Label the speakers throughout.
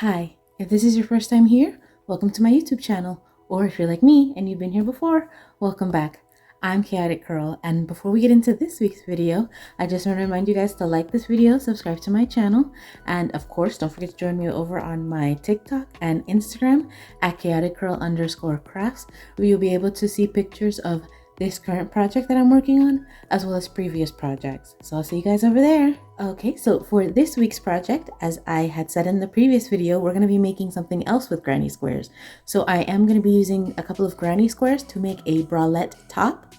Speaker 1: Hi, if this is your first time here, welcome to my YouTube channel. Or if you're like me and you've been here before, welcome back. I'm Chaotic Curl, and before we get into this week's video, I just want to remind you guys to like this video, subscribe to my channel, and of course, don't forget to join me over on my TikTok and Instagram at chaoticcurl_crafts, where you'll be able to see pictures of this current project that I'm working on, as well as previous projects. So I'll see you guys over there. Okay, so for this week's project, as I had said in the previous video, we're going to be making something else with granny squares. So I am going to be using a couple of granny squares to make a bralette top.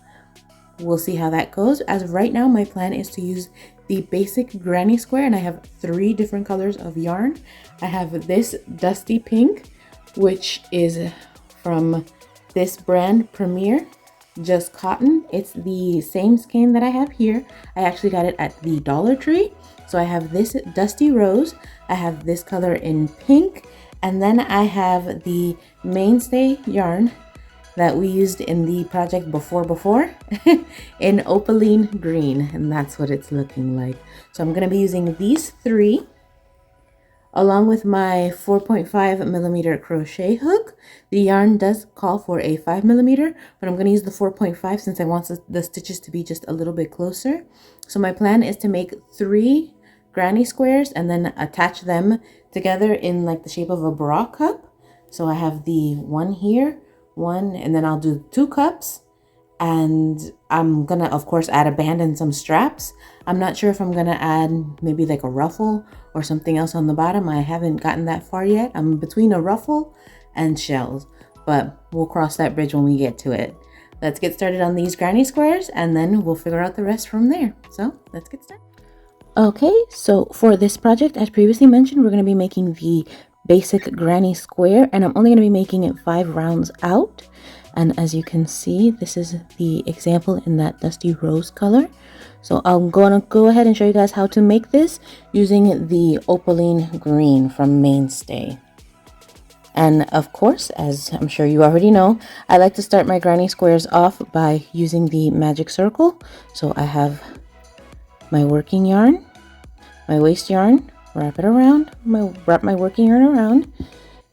Speaker 1: We'll see how that goes. As of right now, my plan is to use the basic granny square, and I have 3 different colors of yarn. I have this dusty pink, which is from this brand, Premier Just Cotton. It's the same skein that I have here. I actually got it at the Dollar Tree. So I have this dusty rose, I have this color in pink, and then I have the Mainstay yarn that we used in the project before in Opaline green, and that's what it's looking like. So I'm going to be using these 3 along with my 4.5mm crochet hook. The yarn does call for a 5mm, but I'm going to use the 4.5 since I want the stitches to be just a little bit closer. So my plan is to make 3 granny squares and then attach them together in like the shape of a bra cup. So I have the one here, one, and then I'll do 2 cups. And I'm gonna of course add a band and some straps. I'm not sure if I'm gonna add maybe like a ruffle or something else on the bottom. I haven't gotten that far yet. I'm between a ruffle and shells, but we'll cross that bridge when we get to it. Let's get started on these granny squares and then we'll figure out the rest from there. So let's get started. Okay, so for this project, as previously mentioned, we're gonna be making the basic granny square, and I'm only gonna be making it 5 rounds out. And as you can see, this is the example in that dusty rose color. So I'm going to go ahead and show you guys how to make this using the Opaline green from Mainstay. And of course, as I'm sure you already know, I like to start my granny squares off by using the magic circle. So I have my working yarn, my waste yarn, wrap it around, wrap my working yarn around,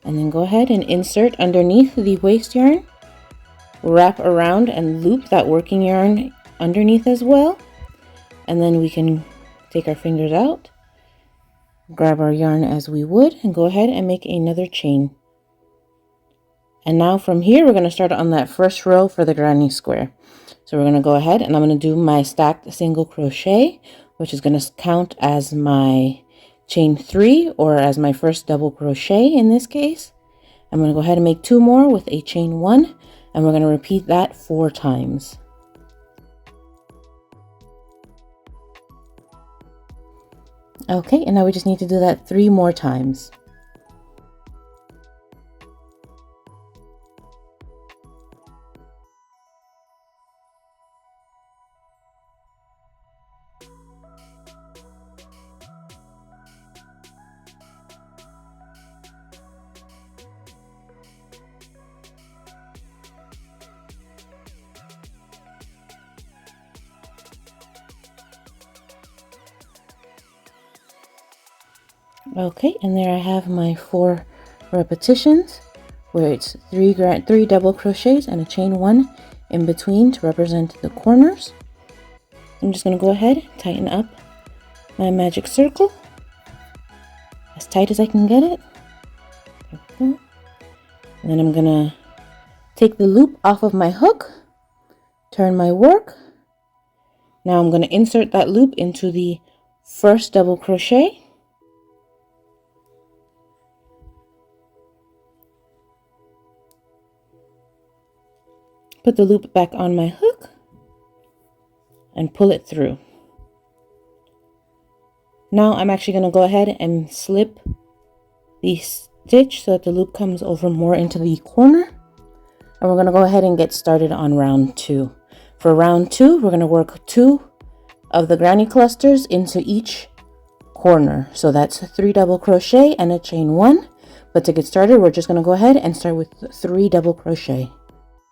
Speaker 1: and then go ahead and insert underneath the waste yarn. Wrap around and loop that working yarn underneath as well, and then we can take our fingers out, grab our yarn as we would, and go ahead and make another chain. And now from here we're going to start on that first row for the granny square. So we're going to go ahead and I'm going to do my stacked single crochet, which is going to count as my chain 3 or as my first double crochet in this case. I'm going to go ahead and make 2 more with a chain 1. And we're going to repeat that 4 times. Okay, and now we just need to do that 3 more times. Okay, and there I have my 4 repetitions where it's 3 double crochets and a chain 1 in between to represent the corners. I'm just going to go ahead and tighten up my magic circle as tight as I can get it. There we go. And then I'm going to take the loop off of my hook, turn my work. Now I'm going to insert that loop into the first double crochet. Put the loop back on my hook and pull it through. Now I'm actually going to go ahead and slip the stitch so that the loop comes over more into the corner. And we're going to go ahead and get started on round 2. For round 2, we're going to work 2 of the granny clusters into each corner. So that's 3 double crochet and a chain 1. But to get started, we're just going to go ahead and start with 3 double crochet.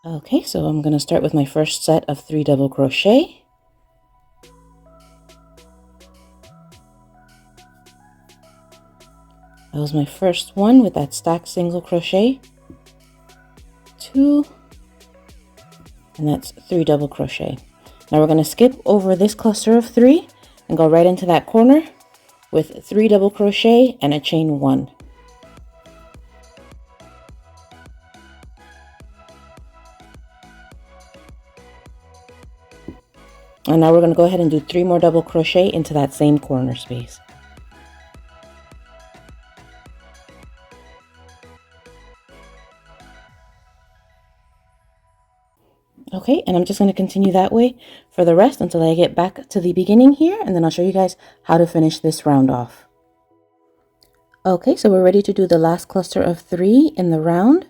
Speaker 1: Okay, so I'm going to start with my first set of 3 double crochet. That was my first one with that stacked single crochet, 2, and that's 3 double crochet. Now we're going to skip over this cluster of 3 and go right into that corner with 3 double crochet and a chain 1. And now we're going to go ahead and do 3 more double crochet into that same corner space. Okay, and I'm just going to continue that way for the rest until I get back to the beginning here, and then I'll show you guys how to finish this round off. Okay, so we're ready to do the last cluster of 3 in the round.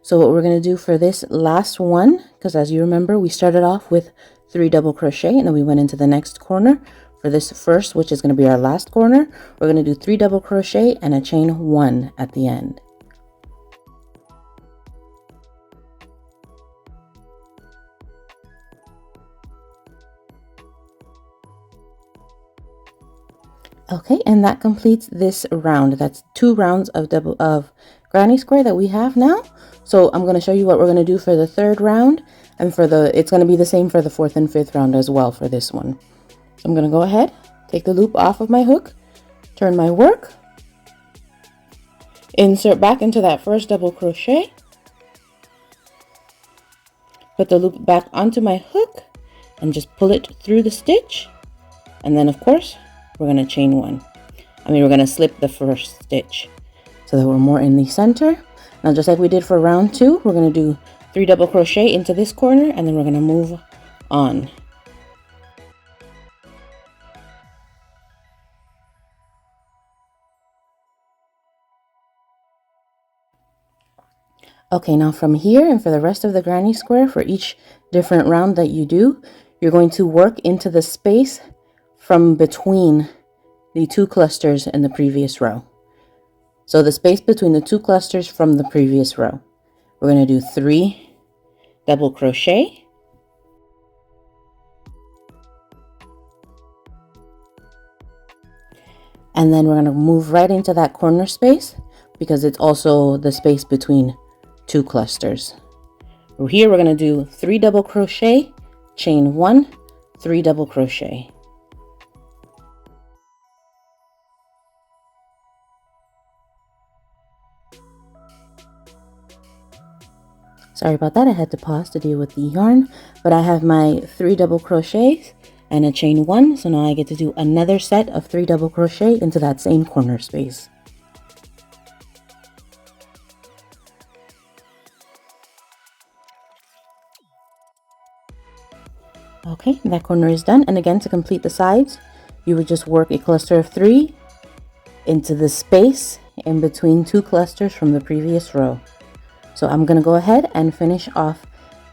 Speaker 1: So what we're going to do for this last one, because as you remember, we started off with 3 double crochet and then we went into the next corner. For this first, which is going to be our last corner, we're going to do 3 double crochet and a chain 1 at the end. Okay, and that completes this round. That's 2 rounds of granny square that we have now. So I'm going to show you what we're going to do for the 3rd round, and it's going to be the same for the 4th and 5th round as well for this one. So I'm going to go ahead, take the loop off of my hook, turn my work, insert back into that first double crochet, put the loop back onto my hook, and just pull it through the stitch, and then of course we're going to chain 1. We're going to slip the first stitch so that we're more in the center. Now just like we did for round 2, we're going to do 3 double crochet into this corner, and then we're going to move on. Okay, now from here and for the rest of the granny square, for each different round that you do, you're going to work into the space from between the 2 clusters in the previous row. So the space between the 2 clusters from the previous row. We're going to do 3 double crochet, and then we're going to move right into that corner space because it's also the space between 2 clusters. Here we're going to do 3 double crochet, chain 1, 3 double crochet. Sorry about that, I had to pause to deal with the yarn, but I have my 3 double crochets and a chain 1, so now I get to do another set of 3 double crochet into that same corner space. Okay, that corner is done, and again, to complete the sides, you would just work a cluster of 3 into the space in between 2 clusters from the previous row. So I'm going to go ahead and finish off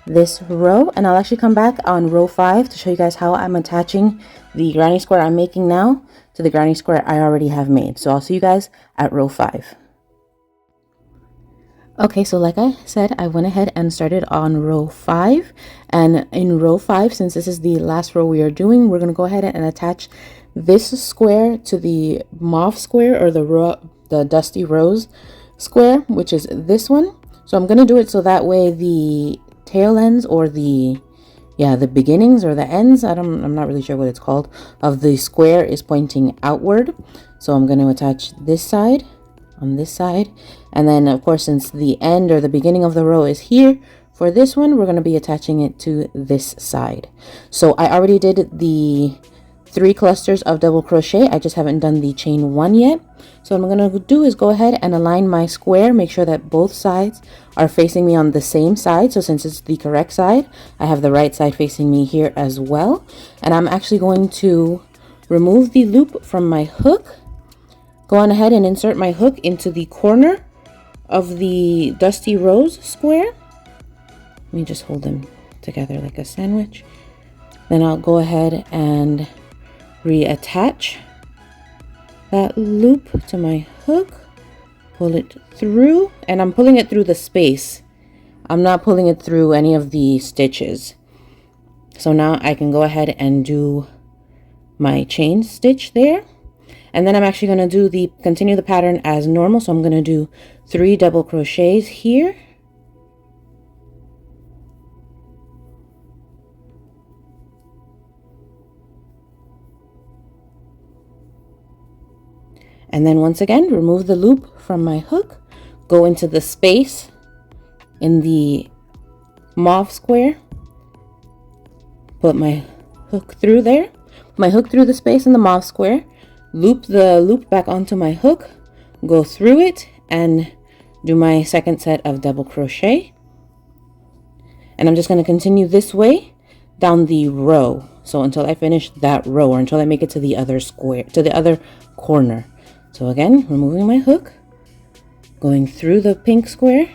Speaker 1: this row, and I'll actually come back on row 5 to show you guys how I'm attaching the granny square I'm making now to the granny square I already have made. So I'll see you guys at row 5. Okay, so like I said, I went ahead and started on row 5, and in row 5, since this is the last row we are doing, we're going to go ahead and attach this square to the mauve square, or the dusty rose square, which is this one. So I'm going to do it so that way the tail ends, or the beginnings or the ends, I'm not really sure what it's called, of the square is pointing outward. So I'm going to attach this side on this side, and then of course, since the end or the beginning of the row is here, for this one we're going to be attaching it to this side. So I already did the 3 clusters of double crochet, I just haven't done the chain 1 yet. So what I'm going to do is go ahead and align my square, make sure that both sides are facing me on the same side. So since it's the correct side, I have the right side facing me here as well. And I'm actually going to remove the loop from my hook, go on ahead and insert my hook into the corner of the dusty rose square. Let me just hold them together like a sandwich. Then I'll go ahead and reattach that loop to my hook, pull it through, and I'm pulling it through the space. I'm not pulling it through any of the stitches. So now I can go ahead and do my chain stitch there. And then I'm actually going to do continue the pattern as normal. So I'm going to do 3 double crochets here. And then once again, remove the loop from my hook, go into the space in the mauve square, put my hook through there, my hook through the space in the mauve square, loop the loop back onto my hook, go through it, and do my second set of double crochet. And I'm just going to continue this way down the row. So until I finish that row, or until I make it to the other square, to the other corner. So again, removing my hook, going through the pink square,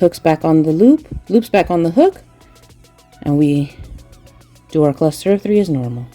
Speaker 1: hooks back on the loop, loops back on the hook, and we do our cluster of 3 as normal.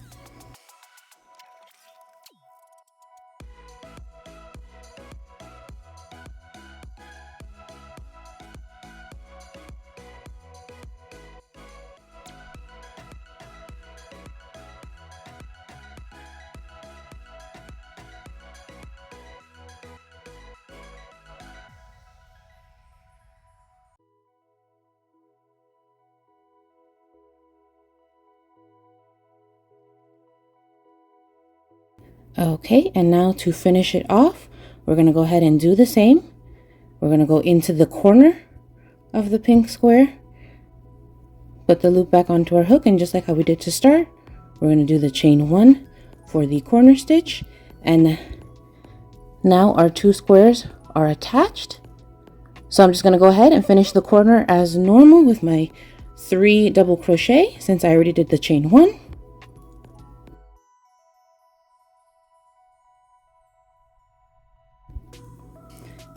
Speaker 1: Okay, and now to finish it off, we're going to go ahead and do the same. We're going to go into the corner of the pink square, put the loop back onto our hook, and just like how we did to start, we're going to do the chain 1 for the corner stitch. And now our 2 squares are attached. So I'm just going to go ahead and finish the corner as normal with my 3 double crochet, since I already did the chain 1.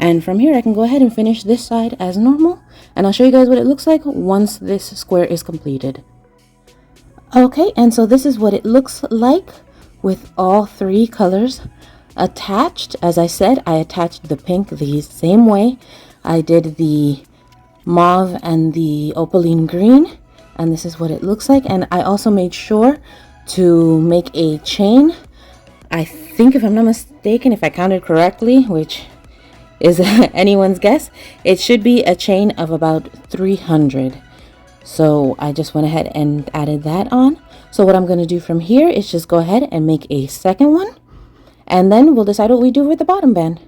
Speaker 1: And from here I can go ahead and finish this side as normal, and I'll show you guys what it looks like once this square is completed. Okay, and so this is what it looks like with all 3 colors attached. As I said, I attached the pink the same way I did the mauve and the opaline green, and this is what it looks like. And I also made sure to make a chain. I think, if I'm not mistaken, if I counted correctly, which is anyone's guess, it should be a chain of about 300. So I just went ahead and added that on. So what I'm going to do from here is just go ahead and make a second one, and then we'll decide what we do with the bottom band.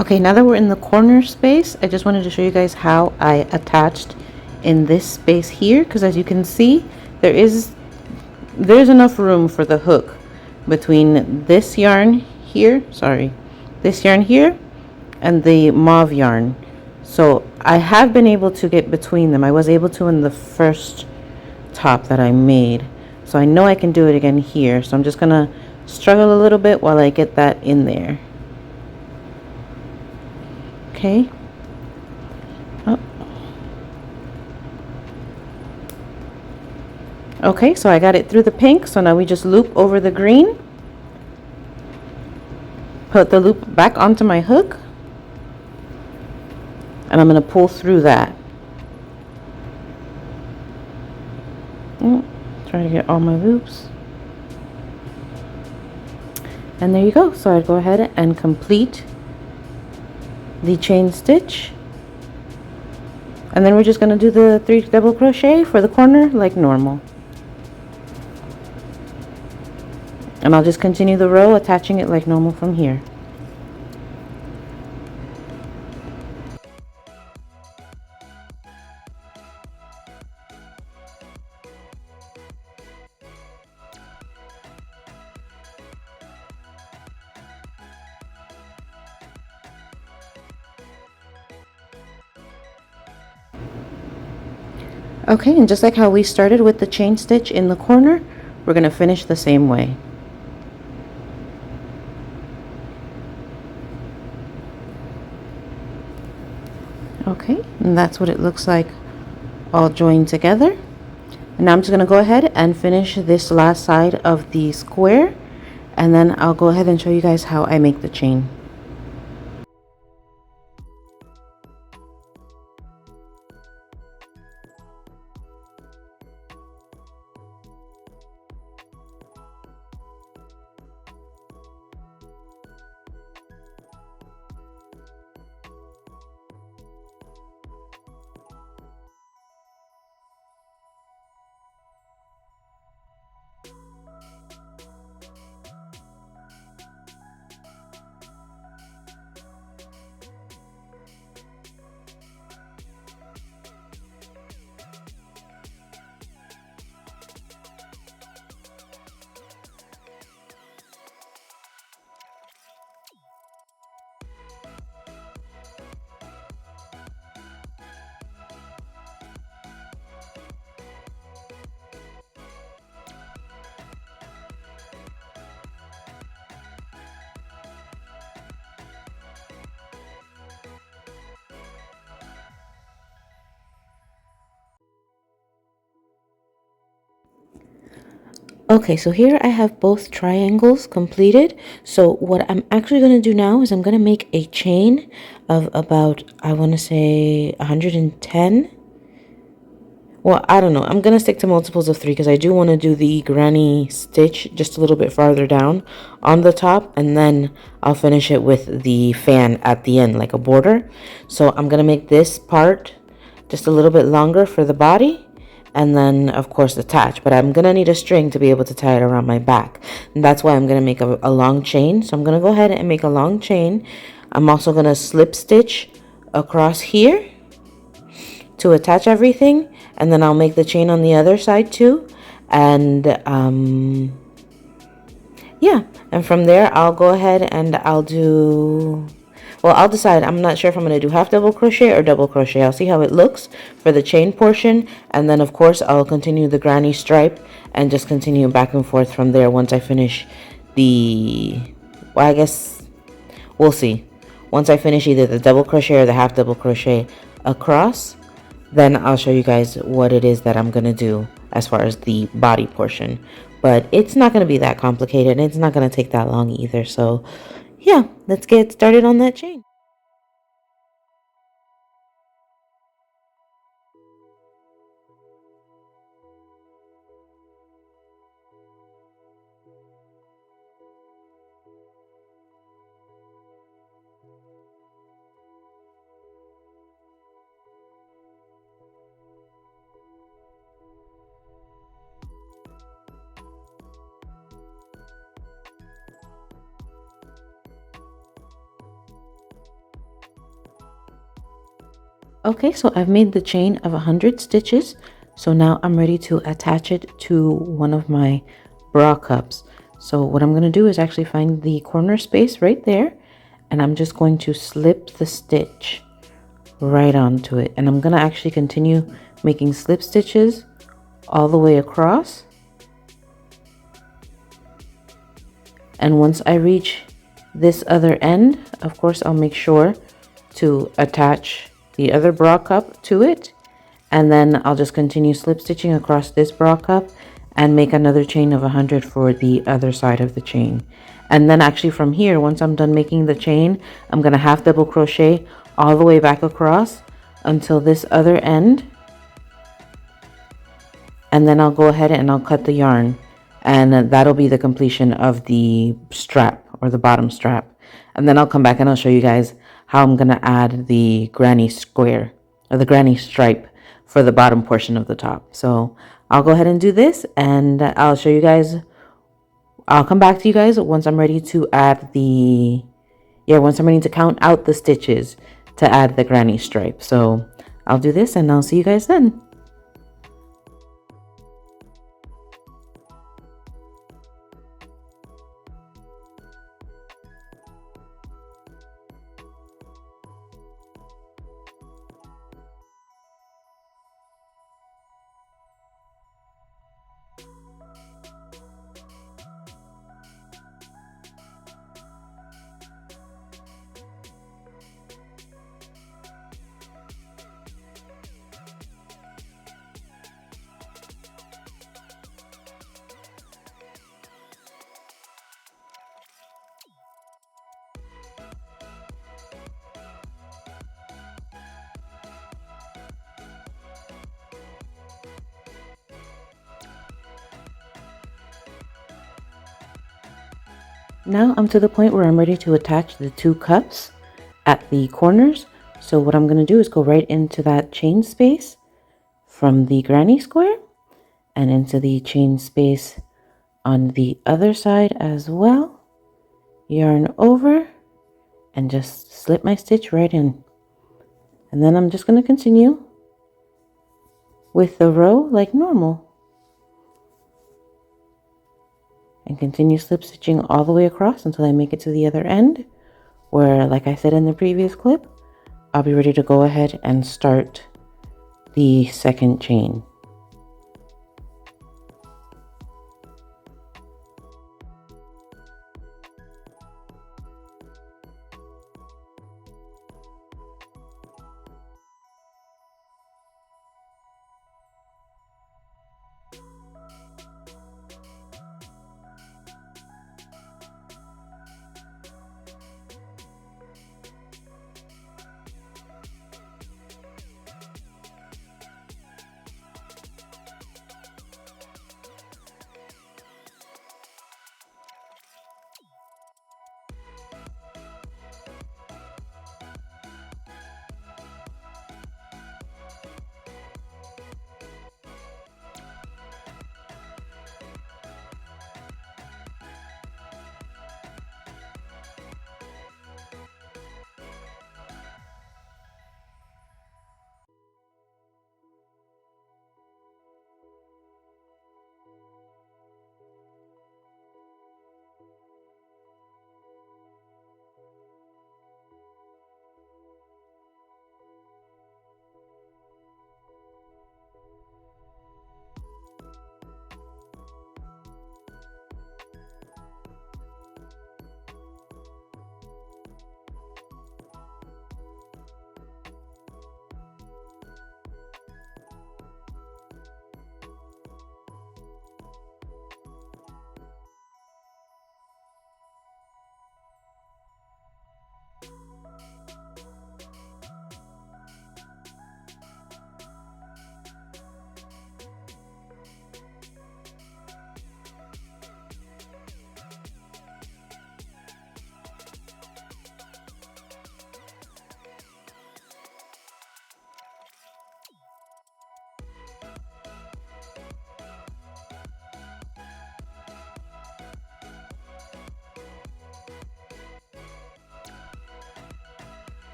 Speaker 1: Okay, now that we're in the corner space, I just wanted to show you guys how I attached in this space here, because as you can see, there's enough room for the hook between this yarn here, this yarn here and the mauve yarn. So I have been able to get between them. I was able to in the first top that I made, so I know I can do it again here. So I'm just gonna struggle a little bit while I get that in there. Okay. Oh. Okay, so I got it through the pink, so now we just loop over the green, put the loop back onto my hook, and I'm going to pull through that. Try to get all my loops. And there you go. So I'd go ahead and complete the chain stitch, and then we're just going to do the 3 double crochet for the corner like normal. And I'll just continue the row, attaching it like normal from here. Okay, and just like how we started with the chain stitch in the corner, we're going to finish the same way. Okay, and that's what it looks like all joined together. And now I'm just going to go ahead and finish this last side of the square, and then I'll go ahead and show you guys how I make the chain. Okay, so here I have both triangles completed. So what I'm actually going to do now is I'm going to make a chain of about, I want to say 110. Well, I don't know. I'm going to stick to multiples of 3 because I do want to do the granny stitch just a little bit farther down on the top, and then I'll finish it with the fan at the end like a border. So I'm going to make this part just a little bit longer for the body, and then of course attach, but I'm gonna need a string to be able to tie it around my back, and that's why I'm gonna make a long chain. So I'm gonna go ahead and make a long chain. I'm also gonna slip stitch across here to attach everything, and then I'll make the chain on the other side too, and yeah, and from there I'll go ahead and I'll decide. I'm not sure if I'm going to do half double crochet or double crochet. I'll see how it looks for the chain portion, and then of course I'll continue the granny stripe and just continue back and forth from there once I finish well, I guess we'll see. Once I finish either the double crochet or the half double crochet across, then I'll show you guys what it is that I'm going to do as far as the body portion. But it's not going to be that complicated, and it's not going to take that long either. So yeah, let's get started on that chain. Okay, so I've made the chain of 100 stitches. So now I'm ready to attach it to one of my bra cups. So what I'm going to do is actually find the corner space right there, and I'm just going to slip the stitch right onto it. And I'm going to actually continue making slip stitches all the way across. And once I reach this other end, of course, I'll make sure to attach the other bra cup to it, and then I'll just continue slip stitching across this bra cup and make another chain of 100 for the other side of the chain. And then actually from here, once I'm done making the chain, I'm gonna half double crochet all the way back across until this other end, and then I'll go ahead and I'll cut the yarn, and that'll be the completion of the strap or the bottom strap. And then I'll come back and I'll show you guys how I'm gonna add the granny square or the granny stripe for the bottom portion of the top. So I'll go ahead and do this, and I'll show you guys. I'll come back to you guys once I'm ready to add once I'm ready to count out the stitches to add the granny stripe. So I'll do this and I'll see you guys then. Now I'm to the point where I'm ready to attach the 2 cups at the corners. So what I'm going to do is go right into that chain space from the granny square and into the chain space on the other side as well. Yarn over and just slip my stitch right in. And then I'm just going to continue with the row like normal. And continue slip stitching all the way across until I make it to the other end, where, like I said in the previous clip, I'll be ready to go ahead and start the second chain.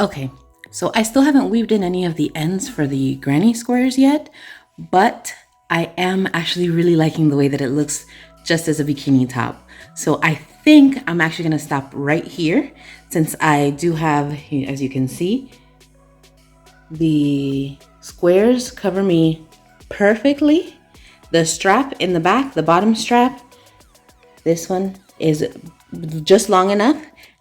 Speaker 1: Okay, so I still haven't weaved in any of the ends for the granny squares yet, but I am actually really liking the way that it looks just as a bikini top. So I think I'm actually gonna stop right here, since I do have, as you can see, the squares cover me perfectly. The strap in the back, the bottom strap, this one is just long enough,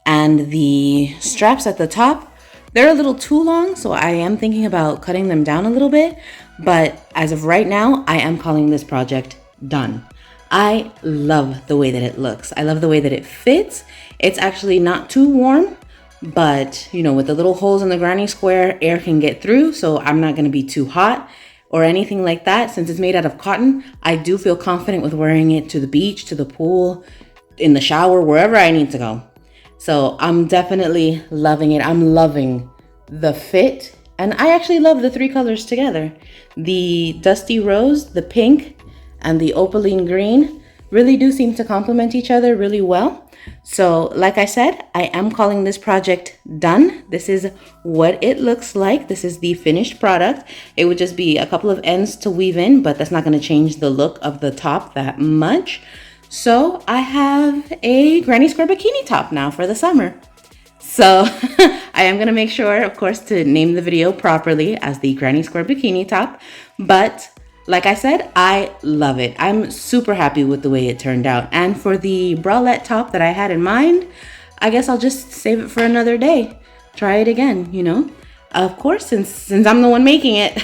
Speaker 1: and the straps at the top, they're a little too long, so I am thinking about cutting them down a little bit. But as of right now, I am calling this project done. I love the way that it looks. I love the way that it fits. It's actually not too warm, but you know, with the little holes in the granny square, air can get through, so I'm not gonna be too hot or anything like that. Since it's made out of cotton, I do feel confident with wearing it to the beach, to the pool, in the shower, wherever I need to go. So I'm definitely loving it. I'm loving the fit. And I actually love the three colors together. The dusty rose, the pink, and the opaline green really do seem to complement each other really well. So like I said, I am calling this project done. This is what it looks like. This is the finished product. It would just be a couple of ends to weave in, but that's not going to change the look of the top that much. So I have a granny square bikini top now for the summer. So I am going to make sure, of course, to name the video properly as the granny square bikini top. But like I said, I love it. I'm super happy with the way it turned out. And for the bralette top that I had in mind, I guess I'll just save it for another day. Try it again, you know? Of course, since I'm the one making it,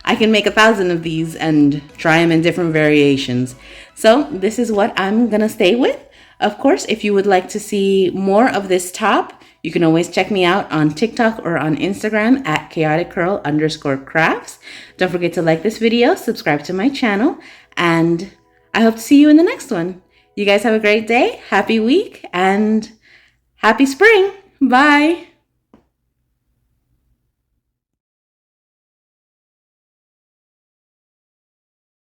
Speaker 1: I can make 1,000 of these and try them in different variations. So this is what I'm gonna stay with. Of course, if you would like to see more of this top, you can always check me out on TikTok or on Instagram at chaoticcurl_crafts. Don't forget to like this video, subscribe to my channel, and I hope to see you in the next one. You guys have a great day, happy week, and happy spring. Bye.